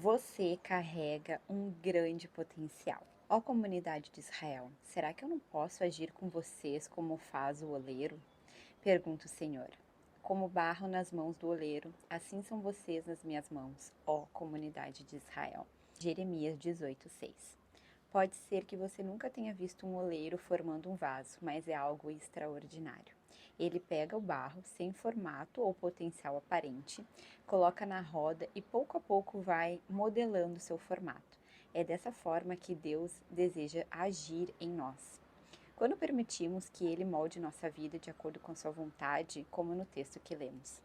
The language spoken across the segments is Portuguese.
Você carrega um grande potencial. Ó comunidade de Israel, será que eu não posso agir com vocês como faz o oleiro? Pergunta o Senhor. Como barro nas mãos do oleiro, assim são vocês nas minhas mãos, ó comunidade de Israel. Jeremias 18:6. Pode ser que você nunca tenha visto um oleiro formando um vaso, mas é algo extraordinário. Ele pega o barro sem formato ou potencial aparente, coloca na roda e pouco a pouco vai modelando seu formato. É dessa forma que Deus deseja agir em nós. Quando permitimos que Ele molde nossa vida de acordo com sua vontade, como no texto que lemos.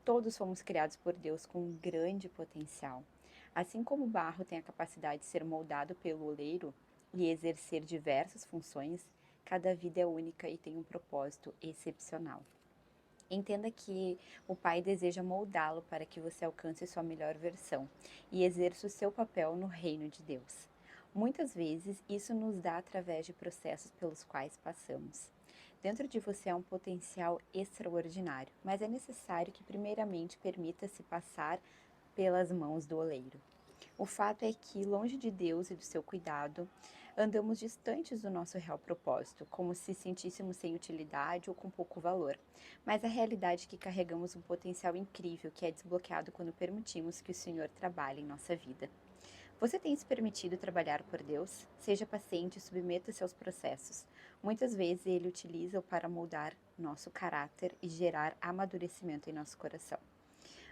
Todos fomos criados por Deus com um grande potencial. Assim como o barro tem a capacidade de ser moldado pelo oleiro e exercer diversas funções, cada vida é única e tem um propósito excepcional. Entenda que o Pai deseja moldá-lo para que você alcance sua melhor versão e exerça o seu papel no reino de Deus. Muitas vezes, isso nos dá através de processos pelos quais passamos. Dentro de você há um potencial extraordinário, mas é necessário que primeiramente permita-se passar pelas mãos do oleiro. O fato é que, longe de Deus e do seu cuidado, andamos distantes do nosso real propósito, como se sentíssemos sem utilidade ou com pouco valor. Mas a realidade é que carregamos um potencial incrível que é desbloqueado quando permitimos que o Senhor trabalhe em nossa vida. Você tem se permitido trabalhar por Deus? Seja paciente e submeta-se aos processos. Muitas vezes Ele utiliza-o para moldar nosso caráter e gerar amadurecimento em nosso coração,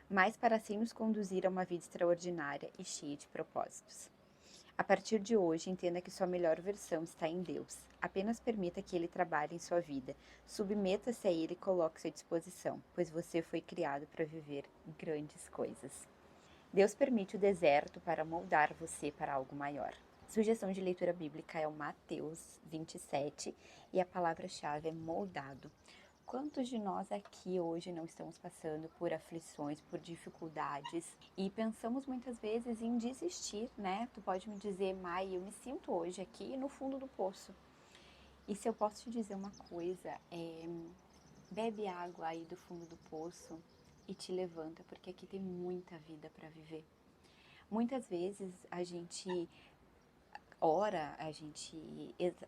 mas para assim nos conduzir a uma vida extraordinária e cheia de propósitos. A partir de hoje, entenda que sua melhor versão está em Deus. Apenas permita que Ele trabalhe em sua vida. Submeta-se a Ele e coloque-se à disposição, pois você foi criado para viver grandes coisas. Deus permite o deserto para moldar você para algo maior. Sugestão de leitura bíblica é o Mateus 27 e a palavra-chave é moldado. Quantos de nós aqui hoje não estamos passando por aflições, por dificuldades e pensamos muitas vezes em desistir, né? Tu pode me dizer, Mai, eu me sinto hoje aqui no fundo do poço. E se eu posso te dizer uma coisa, bebe água aí do fundo do poço e te levanta, porque aqui tem muita vida para viver. Muitas vezes a gente ora, a gente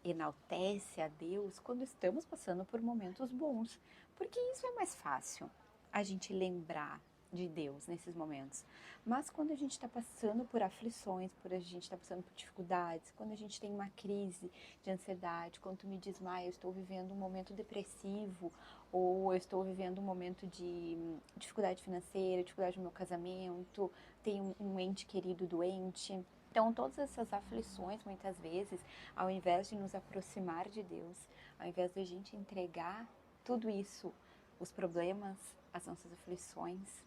enaltece a Deus quando estamos passando por momentos bons, porque isso é mais fácil, a gente lembrar de Deus nesses momentos. Mas quando a gente está passando por aflições, por a gente está passando por dificuldades, quando a gente tem uma crise de ansiedade, quando tu me diz, eu estou vivendo um momento depressivo, ou eu estou vivendo um momento de dificuldade financeira, dificuldade no meu casamento, tenho um ente querido doente. Então, todas essas aflições, muitas vezes, ao invés de nos aproximar de Deus, ao invés de a gente entregar tudo isso, os problemas, as nossas aflições,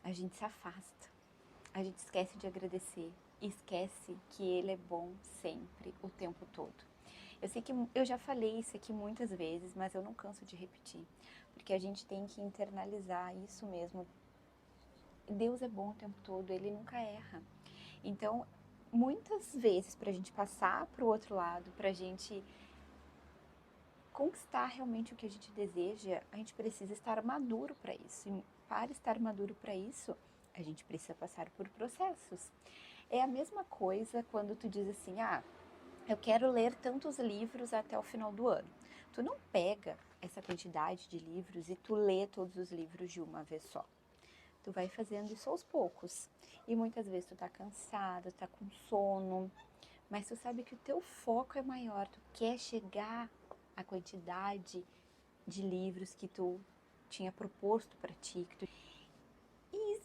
a gente se afasta, a gente esquece de agradecer, esquece que Ele é bom sempre, o tempo todo. Eu sei que eu já falei isso aqui muitas vezes, mas eu não canso de repetir, porque a gente tem que internalizar isso mesmo. Deus é bom o tempo todo, Ele nunca erra. Então, muitas vezes, para a gente passar para o outro lado, para a gente conquistar realmente o que a gente deseja, a gente precisa estar maduro para isso. E para estar maduro para isso, a gente precisa passar por processos. É a mesma coisa quando tu diz assim, eu quero ler tantos livros até o final do ano. Tu não pega essa quantidade de livros e tu lê todos os livros de uma vez só. Tu vai fazendo isso aos poucos. E muitas vezes tu tá cansada, tá com sono, mas tu sabe que o teu foco é maior, tu quer chegar à quantidade de livros que tu tinha proposto para ti,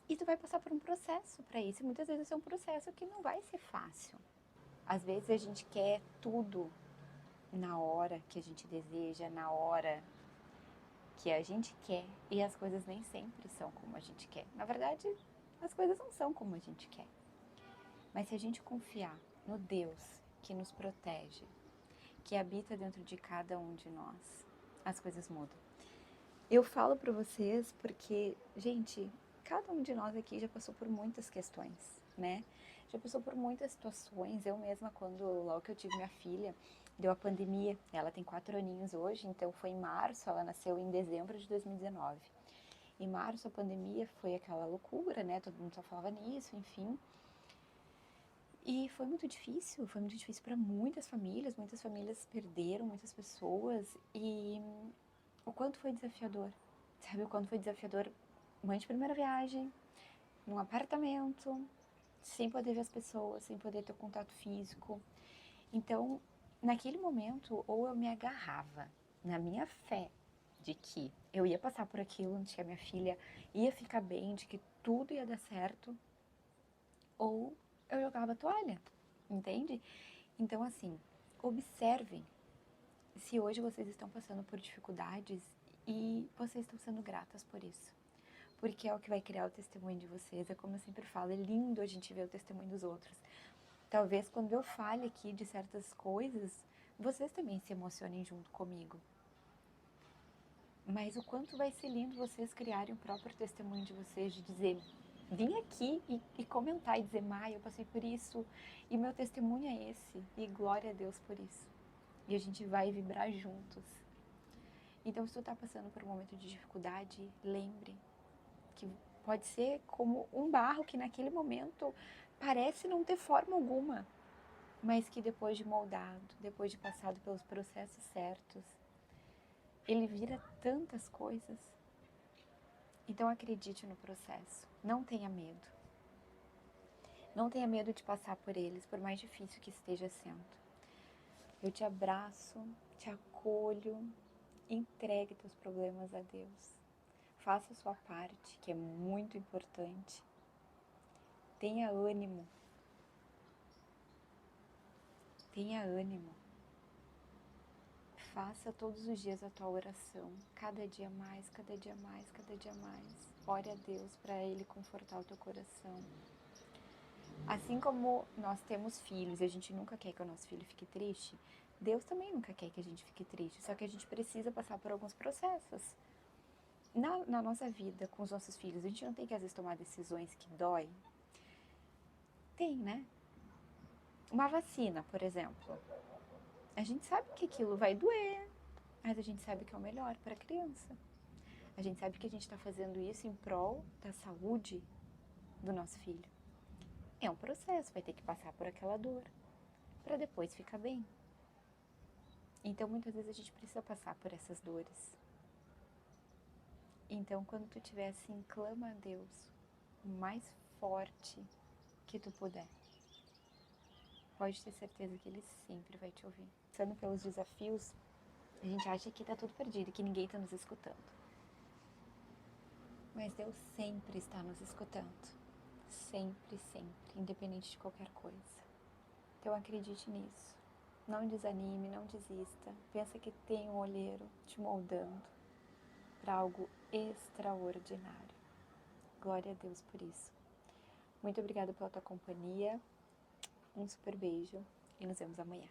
e tu vai passar por um processo para isso. E muitas vezes é um processo que não vai ser fácil. Às vezes a gente quer tudo na hora que a gente deseja, na hora que a gente quer, e as coisas nem sempre são como a gente quer. Na verdade, as coisas não são como a gente quer. Mas se a gente confiar no Deus que nos protege, que habita dentro de cada um de nós, as coisas mudam. Eu falo para vocês porque, gente, cada um de nós aqui já passou por muitas questões, né? Já passou por muitas situações. Eu mesma, logo que eu tive minha filha, deu a pandemia. Ela tem 4 aninhos hoje, então foi em março, ela nasceu em dezembro de 2019. Em março a pandemia foi aquela loucura, né? Todo mundo só falava nisso, enfim. E foi muito difícil para muitas famílias perderam muitas pessoas e o quanto foi desafiador, sabe? O quanto foi desafiador, mãe de primeira viagem, num apartamento, sem poder ver as pessoas, sem poder ter contato físico. Então, naquele momento, ou eu me agarrava na minha fé de que eu ia passar por aquilo, de que a minha filha ia ficar bem, de que tudo ia dar certo, ou eu jogava a toalha, entende? Então, assim, observem se hoje vocês estão passando por dificuldades e vocês estão sendo gratas por isso. Porque é o que vai criar o testemunho de vocês. É como eu sempre falo, é lindo a gente ver o testemunho dos outros. Talvez quando eu fale aqui de certas coisas, vocês também se emocionem junto comigo. Mas o quanto vai ser lindo vocês criarem o próprio testemunho de vocês, de dizer, vim aqui e comentar e dizer, Mai, eu passei por isso e meu testemunho é esse e glória a Deus por isso. E a gente vai vibrar juntos. Então, se tu tá passando por um momento de dificuldade, lembre que pode ser como um barro que naquele momento parece não ter forma alguma, mas que depois de moldado, depois de passado pelos processos certos, ele vira tantas coisas. Então acredite no processo, não tenha medo. Não tenha medo de passar por eles, por mais difícil que esteja sendo. Eu te abraço, te acolho, entregue teus problemas a Deus. Faça a sua parte, que é muito importante. Tenha ânimo. Tenha ânimo. Faça todos os dias a tua oração, cada dia mais, cada dia mais, cada dia mais. Ore a Deus para Ele confortar o teu coração. Assim como nós temos filhos e a gente nunca quer que o nosso filho fique triste, Deus também nunca quer que a gente fique triste, só que a gente precisa passar por alguns processos. Na nossa vida, com os nossos filhos, a gente não tem que às vezes tomar decisões que doem. Tem, né? Uma vacina, por exemplo. A gente sabe que aquilo vai doer, mas a gente sabe que é o melhor para a criança. A gente sabe que a gente está fazendo isso em prol da saúde do nosso filho. É um processo, vai ter que passar por aquela dor para depois ficar bem. Então, muitas vezes a gente precisa passar por essas dores. Então, quando tu estiver assim, clama a Deus o mais forte que tu puder. Pode ter certeza que Ele sempre vai te ouvir. Passando pelos desafios, a gente acha que tá tudo perdido, que ninguém tá nos escutando. Mas Deus sempre está nos escutando. Sempre, sempre, independente de qualquer coisa. Então acredite nisso. Não desanime, não desista. Pensa que tem um olheiro te moldando para algo extraordinário. Glória a Deus por isso. Muito obrigada pela tua companhia. Um super beijo e nos vemos amanhã.